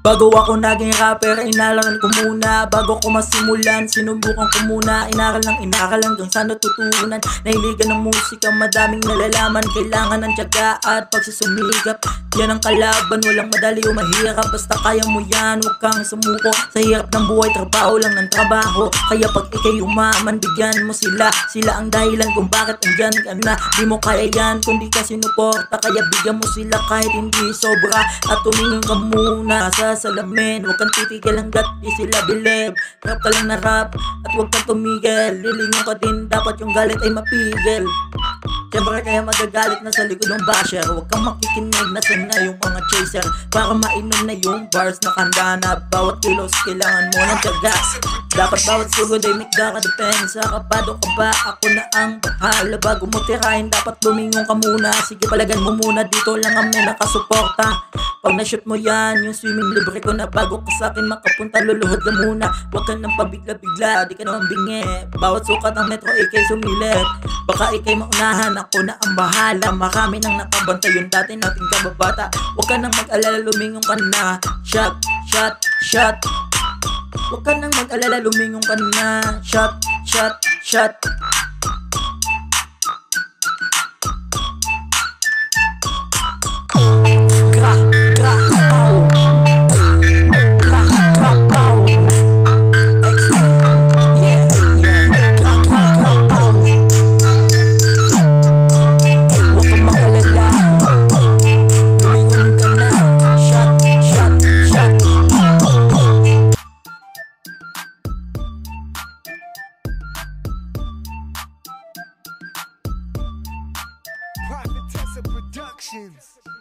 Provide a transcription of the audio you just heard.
Bago ako naging rapper, inaral ko muna. Bago ko masimulan, sinubukan ko muna. Inaral hanggang sa natutunan. Nahiligan ng musika, madaming nalalaman. Kailangan ng tiyaga at pagsusumikap. Yan ang kalaban, walang madali o mahirap. Basta kaya mo yan, huwag kang sumuko. Sa hirap ng buhay, trabaho lang ng trabaho. Kaya pag ikay umaman, bigyan mo sila. Sila ang dahilan kung bakit andyan ka na. Di mo kaya yan kung di ka sinuporta. Kaya bigyan mo sila kahit hindi sobra. At tumingin ka muna sa salamin. Huwag kang titigil hanggat di sila bilib. Rap ka lang na rap at huwag kang tumigil. Lilingon ka din, dapat yung galit ay mapigil. Siyempre kaya magagalit na sa likod ng basher. Huwag kang makikinig na sana yung mga chaser. Para mainom na yung bars na kanda na bawat kilos kailangan mo ng tiyaga. Dapat bawat sugod ay nagkakadepensa. Kapado ka ba? Ako na ang bahala. Bago mo tirahin dapat lumingon ka muna. Sige palagan mo muna, dito lang kami nakasuporta. Pag na-shoot mo yan, yung swimming libre ko na. Bago ka sa'kin makapunta, luluhod ka muna. Huwag ka nang pabigla-bigla, di ka naman bingi. Bawat sukat ng metro, ikay sumilit. Baka ikay maunahan, ako na ang bahala. Marami nang nakabantay yung dati nating kababata. Huwag ka nang mag-alala, lumingon ka na. Shot, shot, shot. Huwag ka nang mag-alala, lumingon ka na. Shot, shot, shot. Prophetess Productions.